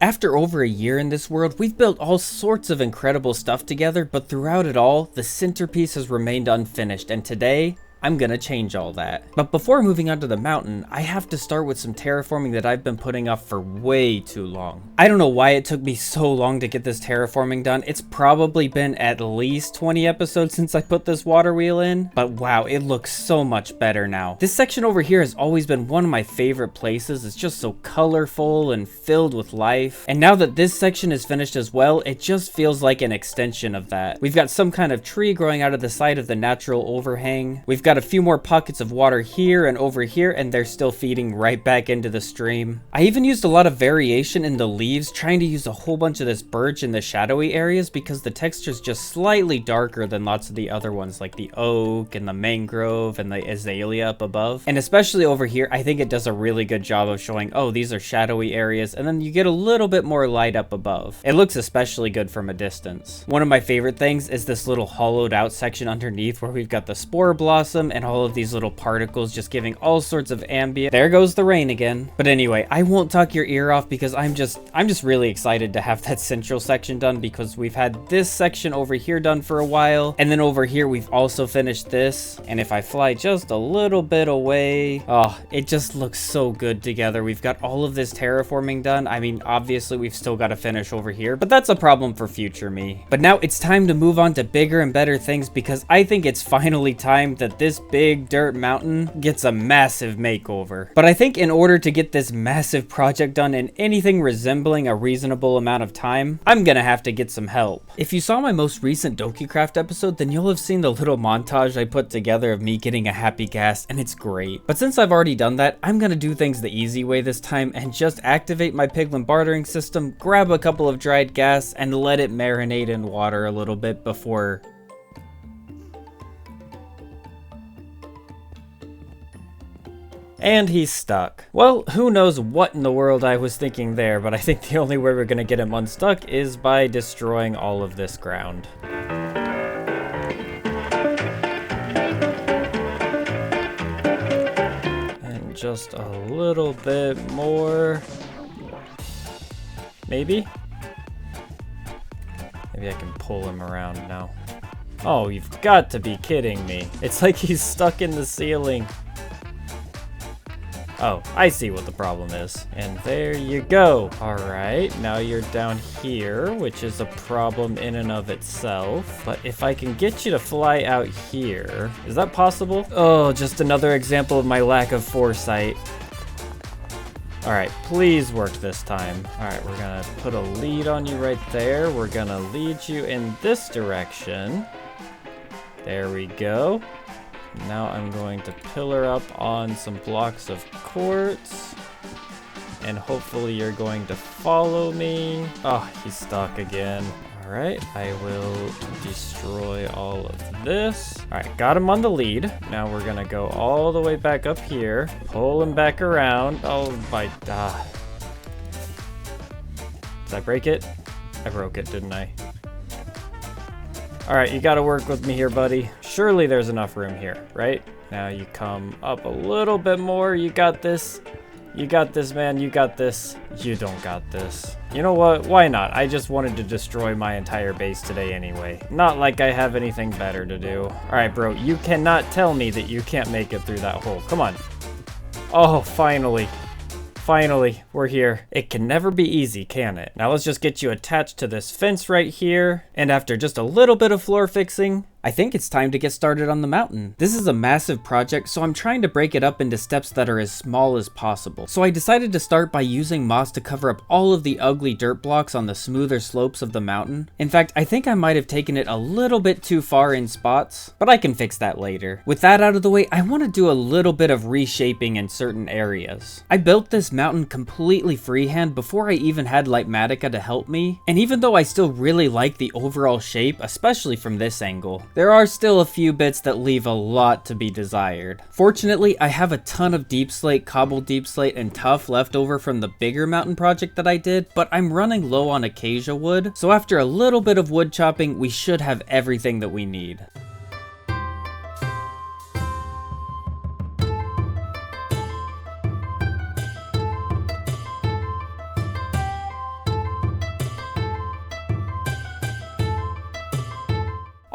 After over a year in this world, we've built all sorts of incredible stuff together, but throughout it all, the centerpiece has remained unfinished, and today, I'm gonna change all that. But before moving on to the mountain, I have to start with some terraforming that I've been putting off for way too long. I don't know why it took me so long to get this terraforming done. It's probably been at least 20 episodes since I put this water wheel in, but wow, it looks so much better now. This section over here has always been one of my favorite places. It's just so colorful and filled with life. And now that this section is finished as well, it just feels like an extension of that. We've got some kind of tree growing out of the side of the natural overhang. We've got a few more pockets of water here and over here, and they're still feeding right back into the stream. I even used a lot of variation in the leaves, trying to use a whole bunch of this birch in the shadowy areas because the texture's just slightly darker than lots of the other ones, like the oak and the mangrove and the azalea up above. And especially over here, I think it does a really good job of showing, oh, these are shadowy areas, and then you get a little bit more light up above. It looks especially good from a distance. One of my favorite things is this little hollowed out section underneath where we've got the spore blossom and all of these little particles just giving all sorts of ambient. There goes the rain again. But anyway, I won't talk your ear off because I'm just really excited to have that central section done because we've had this section over here done for a while. And then over here, we've also finished this. And if I fly just a little bit away, oh, it just looks so good together. We've got all of this terraforming done. I mean, obviously we've still got to finish over here, but that's a problem for future me. But now it's time to move on to bigger and better things because I think it's finally time that this big dirt mountain gets a massive makeover. But I think in order to get this massive project done in anything resembling a reasonable amount of time, I'm gonna have to get some help. If you saw my most recent DokiCraft episode, then you'll have seen the little montage I put together of me getting a happy ghast, and it's great. But since I've already done that, I'm gonna do things the easy way this time and just activate my piglin bartering system, grab a couple of dried ghasts, and let it marinate in water a little bit before... And he's stuck. Well, who knows what in the world I was thinking there, but I think the only way we're gonna get him unstuck is by destroying all of this ground. And just a little bit more. Maybe? Maybe I can pull him around now. Oh, you've got to be kidding me. It's like he's stuck in the ceiling. Oh, I see what the problem is. And there you go. All right, now you're down here, which is a problem in and of itself. But if I can get you to fly out here, is that possible? Oh, just another example of my lack of foresight. All right, please work this time. All right, we're gonna put a lead on you right there. We're gonna lead you in this direction. There we go. Now I'm going to pillar up on some blocks of quartz. And hopefully you're going to follow me. Oh, he's stuck again. All right, I will destroy all of this. All right, got him on the lead. Now we're gonna go all the way back up here. Pull him back around. Oh my, Did I break it? I broke it, didn't I? All right, you gotta work with me here, buddy. Surely there's enough room here, right? Now you come up a little bit more. You got this. You got this, man. You got this. You don't got this. You know what? Why not? I just wanted to destroy my entire base today anyway. Not like I have anything better to do. All right, bro. You cannot tell me that you can't make it through that hole. Come on. Oh, finally. Finally, we're here. It can never be easy, can it? Now let's just get you attached to this fence right here. And after just a little bit of floor fixing, I think it's time to get started on the mountain. This is a massive project, so I'm trying to break it up into steps that are as small as possible. So I decided to start by using moss to cover up all of the ugly dirt blocks on the smoother slopes of the mountain. In fact, I think I might have taken it a little bit too far in spots, but I can fix that later. With that out of the way, I want to do a little bit of reshaping in certain areas. I built this mountain completely freehand before I even had Lightmatica to help me, and even though I still really like the overall shape, especially from this angle, there are still a few bits that leave a lot to be desired. Fortunately, I have a ton of deep slate, cobbled deep slate, and tuff left over from the bigger mountain project that I did, but I'm running low on acacia wood, so after a little bit of wood chopping, we should have everything that we need.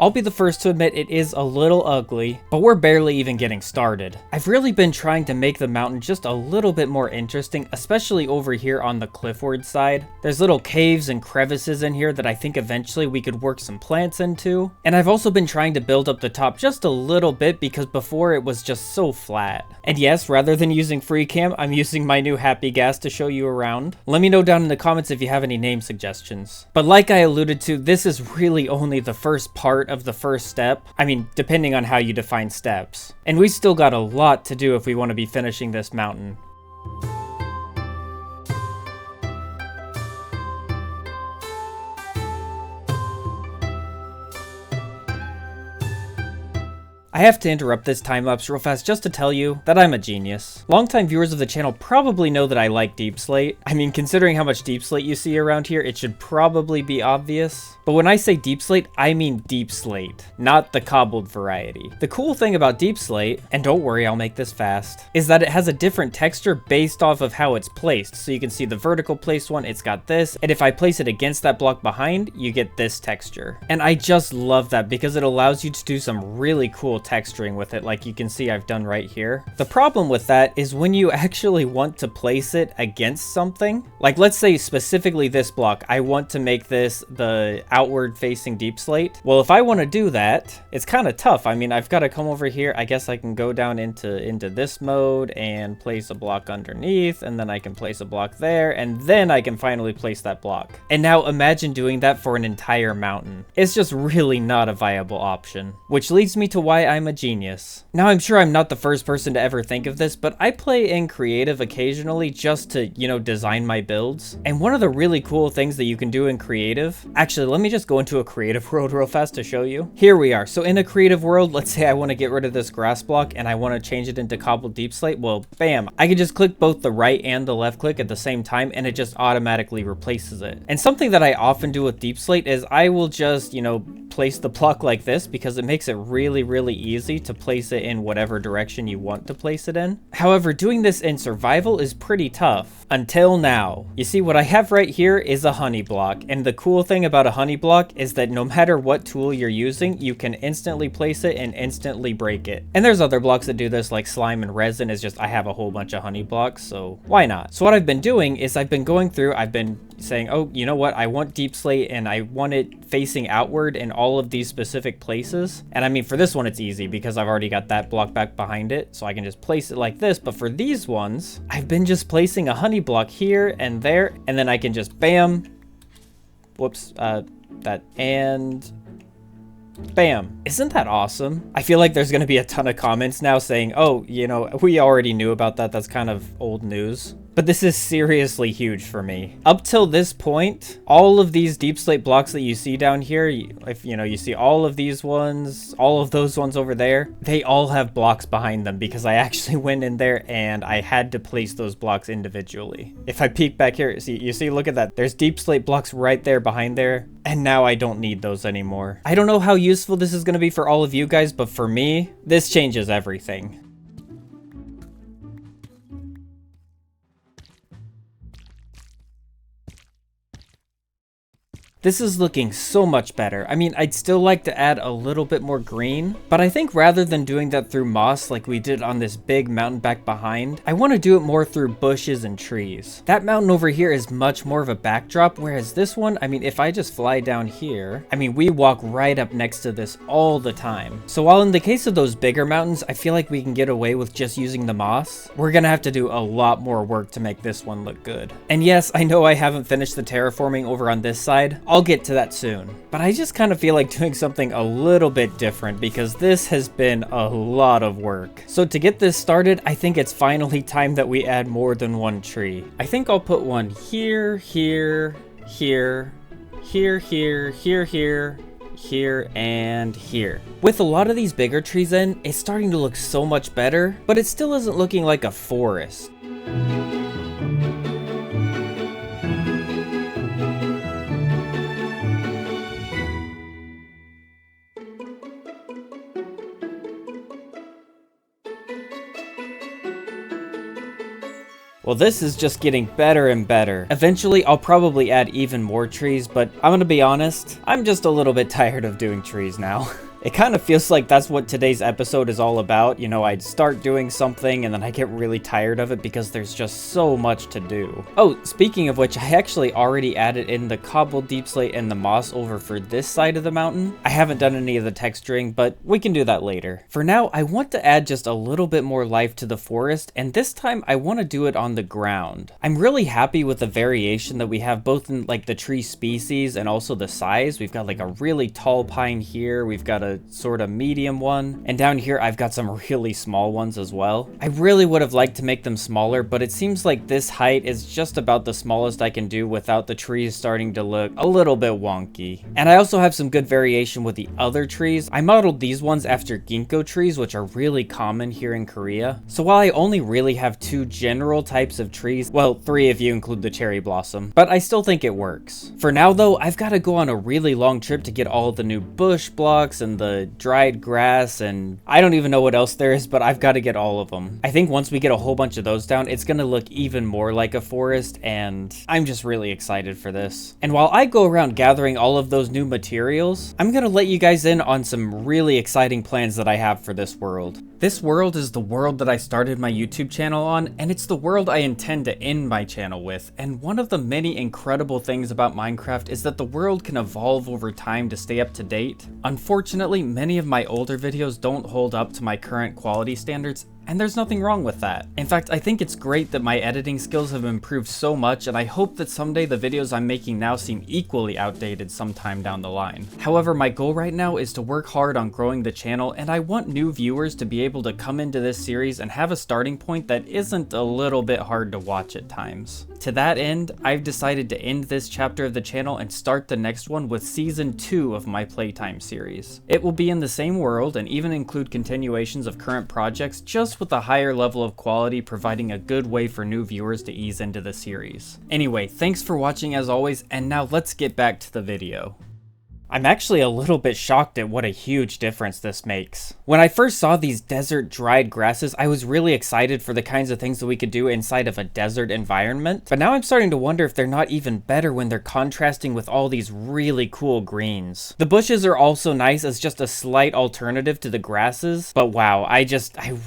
I'll be the first to admit it is a little ugly, but we're barely even getting started. I've really been trying to make the mountain just a little bit more interesting, especially over here on the cliffward side. There's little caves and crevices in here that I think eventually we could work some plants into. And I've also been trying to build up the top just a little bit because before it was just so flat. And yes, rather than using free cam, I'm using my new Happy Gas to show you around. Let me know down in the comments if you have any name suggestions. But like I alluded to, this is really only the first part of the first step. I mean, depending on how you define steps. And we still got a lot to do if we want to be finishing this mountain. I have to interrupt this time-lapse real fast just to tell you that I'm a genius. Longtime viewers of the channel probably know that I like deep slate. I mean, considering how much deep slate you see around here, it should probably be obvious. But when I say deep slate, I mean deep slate, not the cobbled variety. The cool thing about deep slate, and don't worry, I'll make this fast, is that it has a different texture based off of how it's placed. So you can see the vertical placed one, it's got this, and if I place it against that block behind, you get this texture. And I just love that because it allows you to do some really cool texturing with it, like you can see I've done right here. The problem with that is when you actually want to place it against something, like let's say specifically this block, I want to make this the outward facing deep slate. Well, if I want to do that, it's kind of tough. I mean, I've got to come over here. I guess I can go down into this mode and place a block underneath, and then I can place a block there, and then I can finally place that block. And now imagine doing that for an entire mountain. It's just really not a viable option, which leads me to why I'm a genius. Now, I'm sure I'm not the first person to ever think of this, but I play in creative occasionally just to, you know, design my builds. And one of the really cool things that you can do in creative, actually, let me just go into a creative world real fast to show you. Here we are. So in a creative world, let's say I want to get rid of this grass block and I want to change it into cobbled deep slate. Well, bam, I can just click both the right and the left click at the same time and it just automatically replaces it. And something that I often do with deep slate is I will just, you know, place the block like this because it makes it really, really easy to place it in whatever direction you want to place it in. However, doing this in survival is pretty tough until now. You see, what I have right here is a honey block, and the cool thing about a honey block is that no matter what tool you're using, you can instantly place it and instantly break it. And there's other blocks that do this, like slime and resin. Is just I have a whole bunch of honey blocks, so why not? So what I've been doing is I've been going through, I've been saying, oh, you know what, I want deep slate and I want it facing outward in all of these specific places. And I mean, for this one it's easy because I've already got that block back behind it, so I can just place it like this. But for these ones, I've been just placing a honey block here and there, and then I can just bam, whoops, that, and bam. Isn't that awesome? I feel like there's gonna be a ton of comments now saying, oh, you know, we already knew about that, that's kind of old news. But this is seriously huge for me. Up till this point, all of these deep slate blocks that you see down here, if you know, you see all of these ones, all of those ones over there, they all have blocks behind them because I actually went in there and I had to place those blocks individually. If I peek back here, you see, look at that. There's deep slate blocks right there behind there. And now I don't need those anymore. I don't know how useful this is going to be for all of you guys, but for me, this changes everything. This is looking so much better. I mean, I'd still like to add a little bit more green, but I think rather than doing that through moss like we did on this big mountain back behind, I want to do it more through bushes and trees. That mountain over here is much more of a backdrop, whereas this one, I mean, if I just fly down here, I mean, we walk right up next to this all the time. So while in the case of those bigger mountains, I feel like we can get away with just using the moss, we're gonna have to do a lot more work to make this one look good. And yes, I know I haven't finished the terraforming over on this side. I'll get to that soon, but I just kind of feel like doing something a little bit different because this has been a lot of work. So to get this started, I think it's finally time that we add more than one tree. I think I'll put one here, here, here, here, here, here, here, here, and here. With a lot of these bigger trees in, it's starting to look so much better, but it still isn't looking like a forest. Well, this is just getting better and better. Eventually, I'll probably add even more trees, but I'm gonna be honest, I'm just a little bit tired of doing trees now. It kind of feels like that's what today's episode is all about. You know, I'd start doing something and then I get really tired of it because there's just so much to do. Oh, speaking of which, I actually already added in the cobbled deep slate and the moss over for this side of the mountain. I haven't done any of the texturing, but we can do that later. For now, I want to add just a little bit more life to the forest, and this time I want to do it on the ground. I'm really happy with the variation that we have both in like the tree species and also the size. We've got like a really tall pine here. We've got a sort of medium one, and down here I've got some really small ones as well. I really would have liked to make them smaller, but it seems like this height is just about the smallest I can do without the trees starting to look a little bit wonky. And I also have some good variation with the other trees. I modeled these ones after ginkgo trees, which are really common here in Korea. So while I only really have 2 general types of trees, well, 3 if you include the cherry blossom, but I still think it works. For now though, I've got to go on a really long trip to get all the new bush blocks and the dried grass, and I don't even know what else there is, but I've got to get all of them. I think once we get a whole bunch of those down, it's gonna look even more like a forest, and I'm just really excited for this. And while I go around gathering all of those new materials, I'm gonna let you guys in on some really exciting plans that I have for this world. This world is the world that I started my YouTube channel on, and it's the world I intend to end my channel with. And one of the many incredible things about Minecraft is that the world can evolve over time to stay up to date. Unfortunately, many of my older videos don't hold up to my current quality standards, and there's nothing wrong with that. In fact, I think it's great that my editing skills have improved so much, and I hope that someday the videos I'm making now seem equally outdated sometime down the line. However, my goal right now is to work hard on growing the channel, and I want new viewers to be able to come into this series and have a starting point that isn't a little bit hard to watch at times. To that end, I've decided to end this chapter of the channel and start the next one with season 2 of my playtime series. It will be in the same world and even include continuations of current projects, just with a higher level of quality, providing a good way for new viewers to ease into the series. Anyway, thanks for watching as always, and now let's get back to the video. I'm actually a little bit shocked at what a huge difference this makes. When I first saw these desert dried grasses, I was really excited for the kinds of things that we could do inside of a desert environment, but now I'm starting to wonder if they're not even better when they're contrasting with all these really cool greens. The bushes are also nice as just a slight alternative to the grasses, but wow, I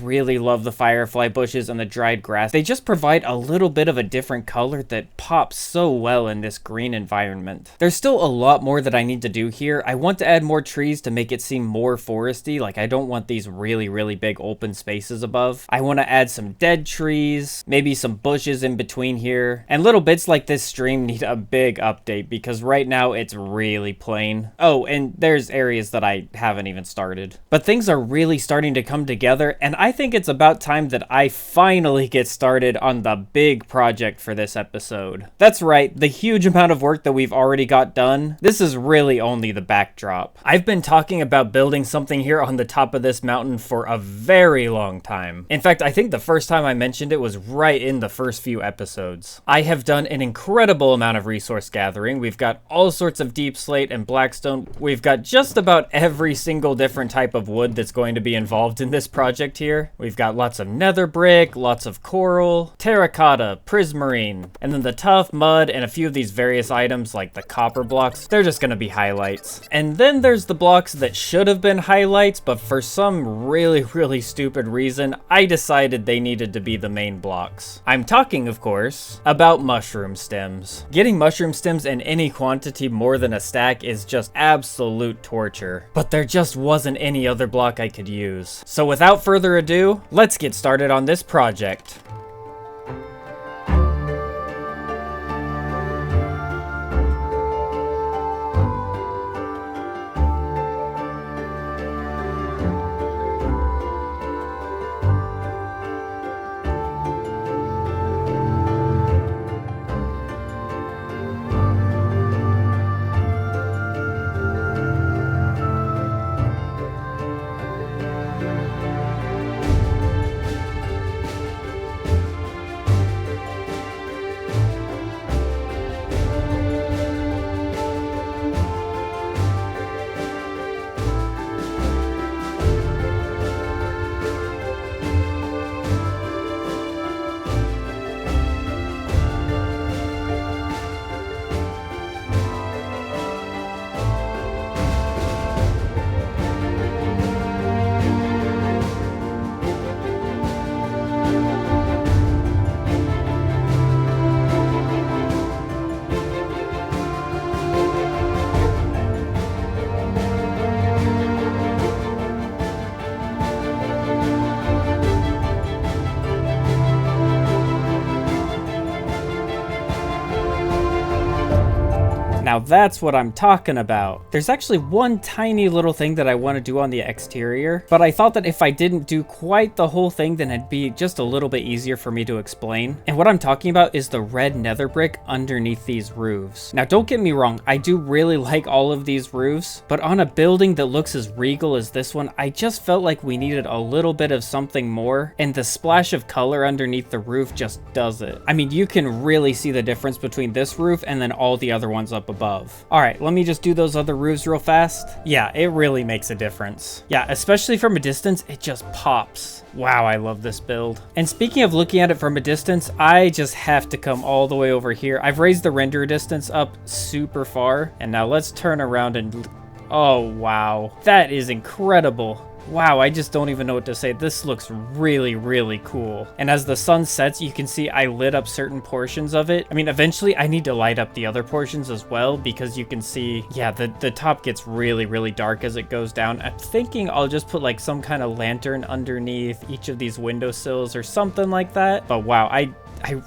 really love the firefly bushes and the dried grass. They just provide a little bit of a different color that pops so well in this green environment. There's still a lot more that I need to do here. I want to add more trees to make it seem more foresty. Like, I don't want these really big open spaces above. I want to add some dead trees, maybe some bushes in between here, and little bits like this stream need a big update because right now it's really plain. Oh, and there's areas that I haven't even started. But things are really starting to come together, and I think it's about time that I finally get started on the big project for this episode. That's right, the huge amount of work that we've already got done. This is really only the backdrop. I've been talking about building something here on the top of this mountain for a very long time. In fact, I think the first time I mentioned it was right in the first few episodes. I have done an incredible amount of resource gathering. We've got all sorts of deep slate and blackstone. We've got just about every single different type of wood that's going to be involved in this project here. We've got lots of nether brick, lots of coral, terracotta, prismarine, and then the tough mud and a few of these various items like the copper blocks. They're just gonna be highlights. And then there's the blocks that should have been highlights, but for some really stupid reason, I decided they needed to be the main blocks. I'm talking, of course, about mushroom stems. Getting mushroom stems in any quantity more than a stack is just absolute torture, but there just wasn't any other block I could use. So without further ado, let's get started on this project. Now that's what I'm talking about. There's actually one tiny little thing that I want to do on the exterior, but I thought that if I didn't do quite the whole thing, then it'd be just a little bit easier for me to explain. And what I'm talking about is the red nether brick underneath these roofs. Now don't get me wrong, I do really like all of these roofs, but on a building that looks as regal as this one, I just felt like we needed a little bit of something more, and the splash of color underneath the roof just does it. I mean, you can really see the difference between this roof and then all the other ones up above. All right, let me just do those other roofs real fast. Yeah, it really makes a difference. Yeah, especially from a distance, it just pops. Wow, I love this build. And speaking of looking at it from a distance, I just have to come all the way over here. I've raised the render distance up super far, and now let's turn around and... Oh, wow. That is incredible. Wow, I just don't even know what to say. This looks really, really cool. And as the sun sets, you can see I lit up certain portions of it. I mean, eventually I need to light up the other portions as well, because you can see, yeah, the top gets really, really dark as it goes down. I'm thinking I'll just put like some kind of lantern underneath each of these windowsills or something like that. But wow, I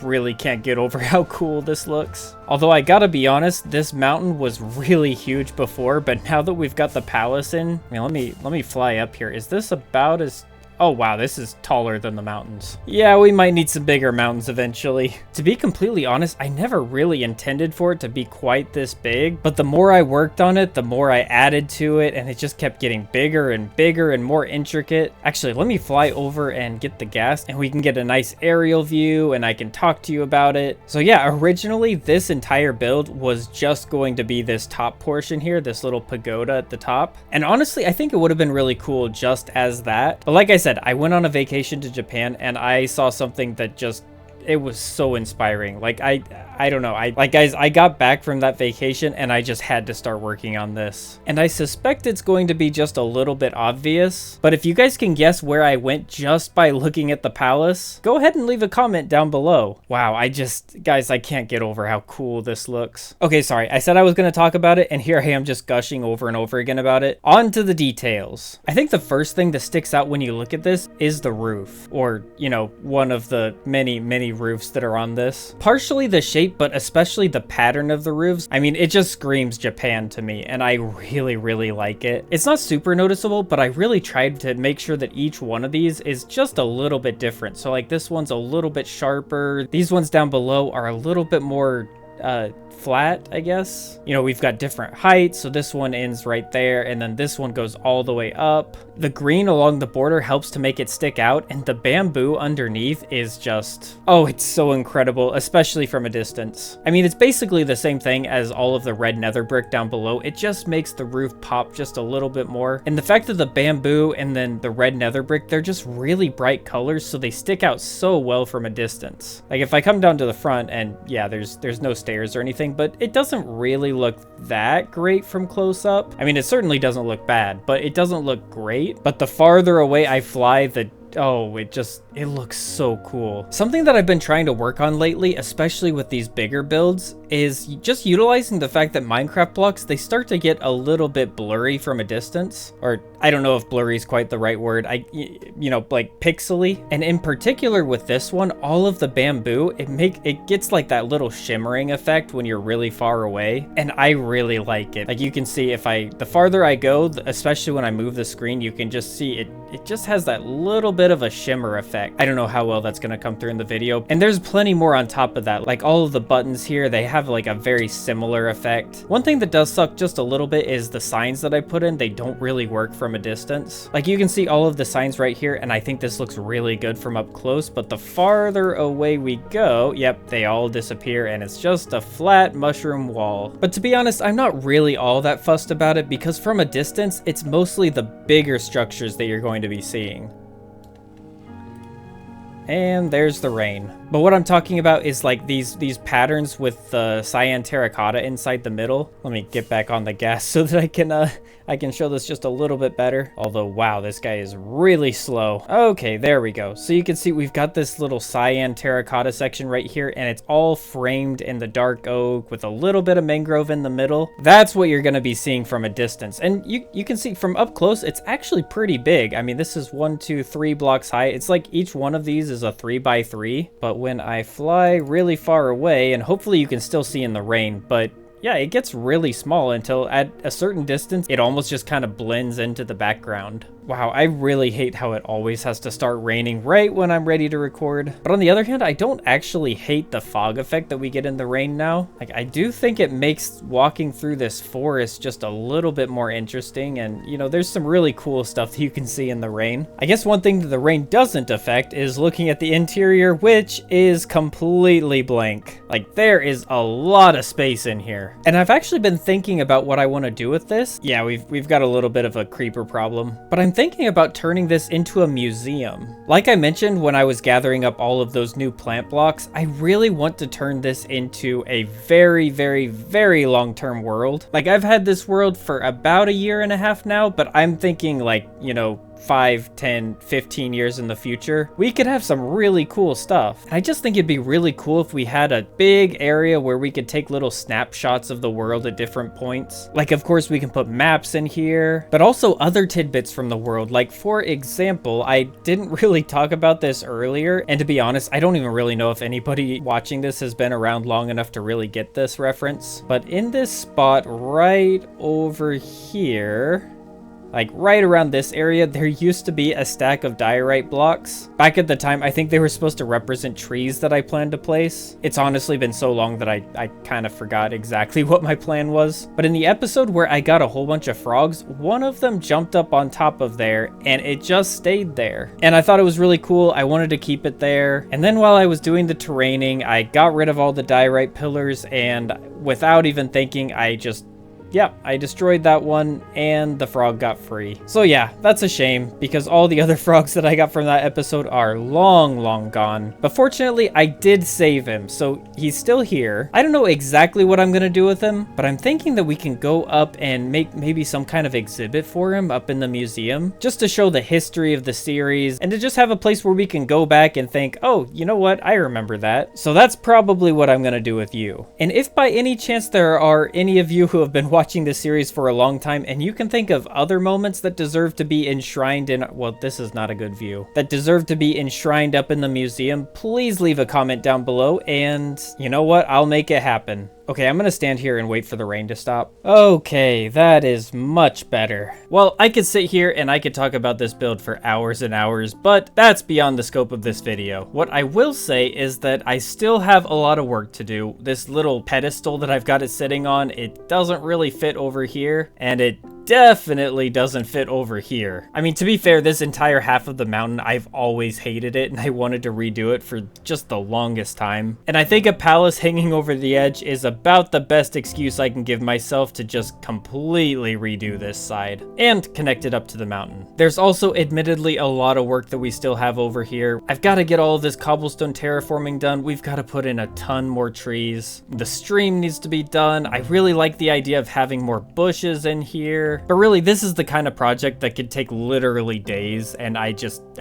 really can't get over how cool this looks. Although I gotta be honest, this mountain was really huge before, but now that we've got the palace in, I mean, let me fly up here. Is this about as... Oh wow, this is taller than the mountains. Yeah, we might need some bigger mountains eventually. To be completely honest, I never really intended for it to be quite this big, but the more I worked on it, the more I added to it, and it just kept getting bigger and more intricate. Actually, let me fly over and get the gas, and we can get a nice aerial view, and I can talk to you about it. So yeah, originally this entire build was just going to be this top portion here, this little pagoda at the top. And honestly, I think it would have been really cool just as that. But like I said, I went on a vacation to Japan and I saw something that just, it was so inspiring. Like I don't know. Guys, I got back from that vacation and I just had to start working on this. And I suspect it's going to be just a little bit obvious, but if you guys can guess where I went just by looking at the palace, go ahead and leave a comment down below. Wow, guys, I can't get over how cool this looks. Okay, sorry. I said I was going to talk about it and here I am just gushing over and over again about it. On to the details. I think the first thing that sticks out when you look at this is the roof, or, you know, one of the many, many roofs that are on this. Partially the shape, but especially the pattern of the roofs. I mean, it just screams Japan to me, and I really, really like it. It's not super noticeable, but I really tried to make sure that each one of these is just a little bit different. So like this one's a little bit sharper. These ones down below are a little bit more flat, I guess. You know, we've got different heights, so this one ends right there, and then this one goes all the way up. The green along the border helps to make it stick out, and the bamboo underneath is just, oh, it's so incredible, especially from a distance. I mean, it's basically the same thing as all of the red nether brick down below. It just makes the roof pop just a little bit more. And the fact that the bamboo and then the red nether brick, they're just really bright colors, so they stick out so well from a distance. Like if I come down to the front, and yeah, there's no stairs or anything, but it doesn't really look that great from close up. I mean, it certainly doesn't look bad, but it doesn't look great. But the farther away I fly, it looks so cool. Something that I've been trying to work on lately, especially with these bigger builds, is just utilizing the fact that Minecraft blocks, they start to get a little bit blurry from a distance. Or I don't know if blurry is quite the right word. You know, like pixely. And in particular with this one, all of the bamboo, it gets like that little shimmering effect when you're really far away. And I really like it. Like you can see the farther I go, especially when I move the screen, you can just see it just has that little bit of a shimmer effect. I don't know how well that's going to come through in the video. And there's plenty more on top of that. Like all of the buttons here, they have like a very similar effect. One thing that does suck just a little bit is the signs that I put in, they don't really work from a distance. Like you can see all of the signs right here, and I think this looks really good from up close, but the farther away we go, yep, they all disappear and it's just a flat mushroom wall. But to be honest, I'm not really all that fussed about it because from a distance, it's mostly the bigger structures that you're going to be seeing. And there's the rain. But what I'm talking about is like these patterns with the cyan terracotta inside the middle. Let me get back on the gas so that I can show this just a little bit better. Although, wow, this guy is really slow. Okay, there we go. So you can see we've got this little cyan terracotta section right here, and it's all framed in the dark oak with a little bit of mangrove in the middle. That's what you're gonna be seeing from a distance. And you can see from up close, it's actually pretty big. I mean, this is 1, 2, 3 blocks high. It's like each one of these is a 3x3. But when I fly really far away, and hopefully you can still see in the rain, but yeah, it gets really small until at a certain distance, it almost just kind of blends into the background. Wow, I really hate how it always has to start raining right when I'm ready to record. But on the other hand, I don't actually hate the fog effect that we get in the rain now. Like, I do think it makes walking through this forest just a little bit more interesting. And, you know, there's some really cool stuff that you can see in the rain. I guess one thing that the rain doesn't affect is looking at the interior, which is completely blank. Like, there is a lot of space in here. And I've actually been thinking about what I want to do with this. Yeah, we've got a little bit of a creeper problem, but I'm thinking about turning this into a museum. Like I mentioned when I was gathering up all of those new plant blocks, I really want to turn this into a very, very, very long-term world. Like, I've had this world for about a year and a half now, but I'm thinking like, you know, 5, 10, 15 years in the future, we could have some really cool stuff. And I just think it'd be really cool if we had a big area where we could take little snapshots of the world at different points. Like, of course, we can put maps in here, but also other tidbits from the world. Like, for example, I didn't really talk about this earlier, and to be honest, I don't even really know if anybody watching this has been around long enough to really get this reference. But in this spot right over here, like right around this area, there used to be a stack of diorite blocks. Back at the time, I think they were supposed to represent trees that I planned to place. It's honestly been so long that I kind of forgot exactly what my plan was. But in the episode where I got a whole bunch of frogs, one of them jumped up on top of there and it just stayed there. And I thought it was really cool. I wanted to keep it there. And then while I was doing the terraining, I got rid of all the diorite pillars, and without even thinking, I destroyed that one and the frog got free. So yeah, that's a shame because all the other frogs that I got from that episode are long, long gone. But fortunately, I did save him, so he's still here. I don't know exactly what I'm gonna do with him, but I'm thinking that we can go up and make maybe some kind of exhibit for him up in the museum, just to show the history of the series and to just have a place where we can go back and think, oh, you know what? I remember that. So that's probably what I'm gonna do with you. And if by any chance there are any of you who have been watching this series for a long time and you can think of other moments that deserve to be enshrined in, well, this is not a good view, that deserve to be enshrined up in the museum, please leave a comment down below and you know what, I'll make it happen. Okay, I'm gonna stand here and wait for the rain to stop. Okay, that is much better. Well, I could sit here and I could talk about this build for hours and hours, but that's beyond the scope of this video. What I will say is that I still have a lot of work to do. This little pedestal that I've got it sitting on, it doesn't really fit over here, and it definitely doesn't fit over here. I mean, to be fair, this entire half of the mountain, I've always hated it and I wanted to redo it for just the longest time. And I think a palace hanging over the edge is about the best excuse I can give myself to just completely redo this side and connect it up to the mountain. There's also admittedly a lot of work that we still have over here. I've got to get all of this cobblestone terraforming done. We've got to put in a ton more trees. The stream needs to be done. I really like the idea of having more bushes in here. But really, this is the kind of project that could take literally days, and I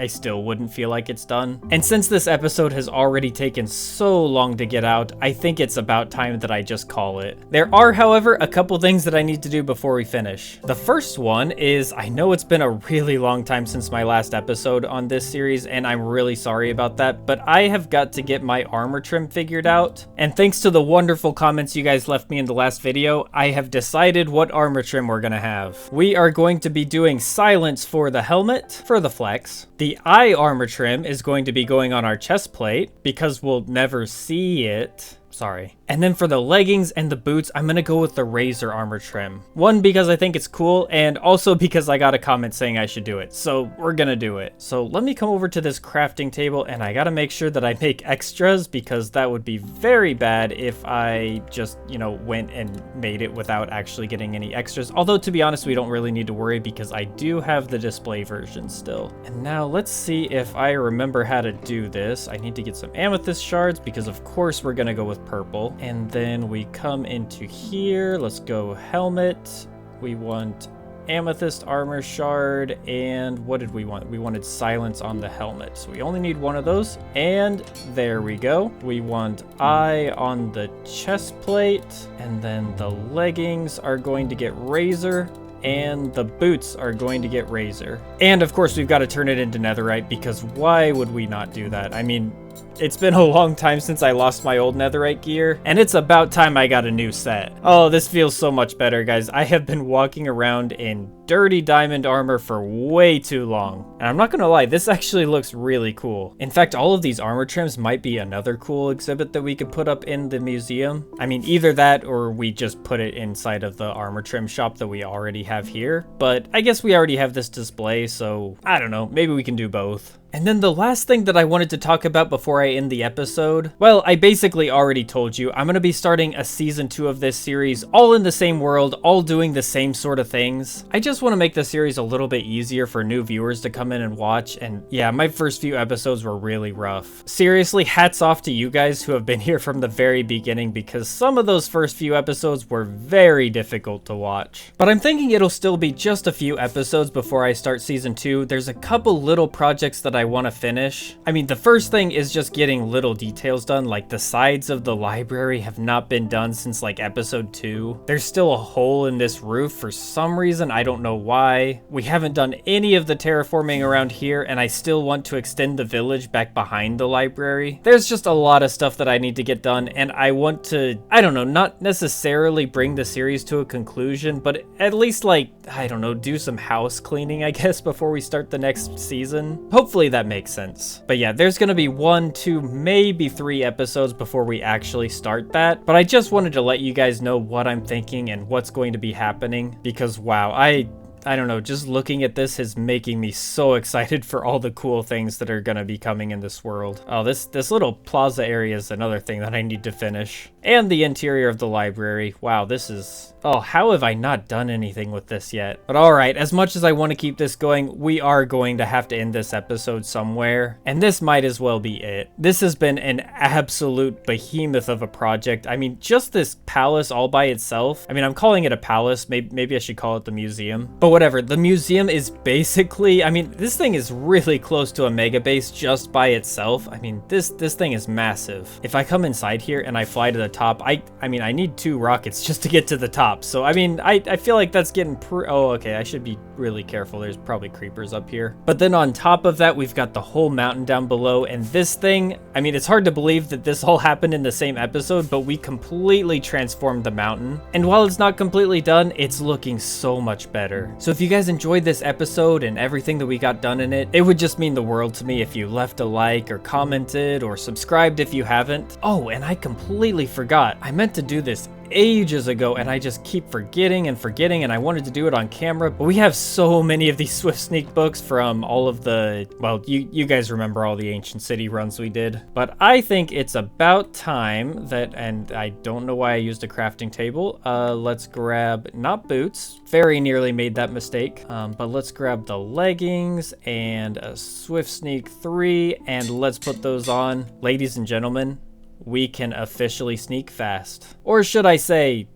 still wouldn't feel like it's done. And since this episode has already taken so long to get out, I think it's about time that I just call it. There are, however, a couple things that I need to do before we finish. The first one is, I know it's been a really long time since my last episode on this series, and I'm really sorry about that, but I have got to get my armor trim figured out. And thanks to the wonderful comments you guys left me in the last video, I have decided what armor trim we're gonna have. We are going to be doing silence for the helmet, for the flex. The eye armor trim is going to be going on our chest plate because we'll never see it. Sorry. And then for the leggings and the boots, I'm gonna go with the razor armor trim. One, because I think it's cool, and also because I got a comment saying I should do it. So we're gonna do it. So let me come over to this crafting table, and I gotta make sure that I make extras because that would be very bad if I just, you know, went and made it without actually getting any extras. Although, to be honest, we don't really need to worry because I do have the display version still. And now let's see if I remember how to do this. I need to get some amethyst shards because of course we're gonna go with purple. And then we come into here. Let's go helmet. We want amethyst armor shard. And what did we want? We wanted silence on the helmet. So we only need one of those. And there we go. We want eye on the chest plate. And then the leggings are going to get razor. And the boots are going to get razor. And of course, we've got to turn it into netherite because why would we not do that? I mean, It's been a long time since I lost my old netherite gear, and it's about time I got a new set. Oh, this feels so much better, guys. I have been walking around in dirty diamond armor for way too long. And I'm not gonna lie, this actually looks really cool. In fact, all of these armor trims might be another cool exhibit that we could put up in the museum. I mean, either that or we just put it inside of the armor trim shop that we already have here. But I guess we already have this display, so I don't know, maybe we can do both. And then the last thing that I wanted to talk about before I end the episode, well, I basically already told you, I'm gonna be starting a season 2 of this series, all in the same world, all doing the same sort of things. I just want to make the series a little bit easier for new viewers to come in and watch, and yeah, my first few episodes were really rough. Seriously, hats off to you guys who have been here from the very beginning, because some of those first few episodes were very difficult to watch. But I'm thinking it'll still be just a few episodes before I start season 2. There's a couple little projects that I want to finish. I mean, the first thing is just getting little details done, like the sides of the library have not been done since like episode 2. There's still a hole in this roof for some reason, I don't know why. We haven't done any of the terraforming around here, and I still want to extend the village back behind the library. There's just a lot of stuff that I need to get done, and I want to, I don't know, not necessarily bring the series to a conclusion, but at least like, I don't know, do some house cleaning, I guess, before we start the next season. Hopefully that makes sense. But yeah, there's gonna be 1, 2, maybe 3 episodes before we actually start that. But I just wanted to let you guys know what I'm thinking and what's going to be happening, because wow, I don't know, just looking at this is making me so excited for all the cool things that are gonna be coming in this world. Oh, this little plaza area is another thing that I need to finish. And the interior of the library. Wow, this is... Oh, how have I not done anything with this yet? But alright, as much as I want to keep this going, we are going to have to end this episode somewhere. And this might as well be it. This has been an absolute behemoth of a project. I mean, just this palace all by itself. I mean, I'm calling it a palace. Maybe I should call it the museum. But whatever, the museum is basically... I mean, this thing is really close to a mega base just by itself. I mean, this thing is massive. If I come inside here and I fly to the top, I mean, I need 2 rockets just to get to the top. So, I mean, I feel like that's getting oh, okay, I should be really careful. There's probably creepers up here. But then on top of that, we've got the whole mountain down below. And this thing, I mean, it's hard to believe that this all happened in the same episode, but we completely transformed the mountain. And while it's not completely done, it's looking so much better. So if you guys enjoyed this episode and everything that we got done in it, it would just mean the world to me if you left a like or commented or subscribed if you haven't. Oh, and I completely forgot. I meant to do this ages ago, and I just keep forgetting, and I wanted to do it on camera, but we have so many of these Swift Sneak books from all of the, well, you guys remember all the Ancient City runs we did. But I think it's about time that, and I don't know why I used a crafting table. Let's grab, not boots, very nearly made that mistake, but let's grab the leggings and a Swift Sneak 3, and let's put those on. Ladies and gentlemen, we can officially sneak fast. Or should I say,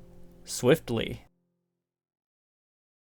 swiftly.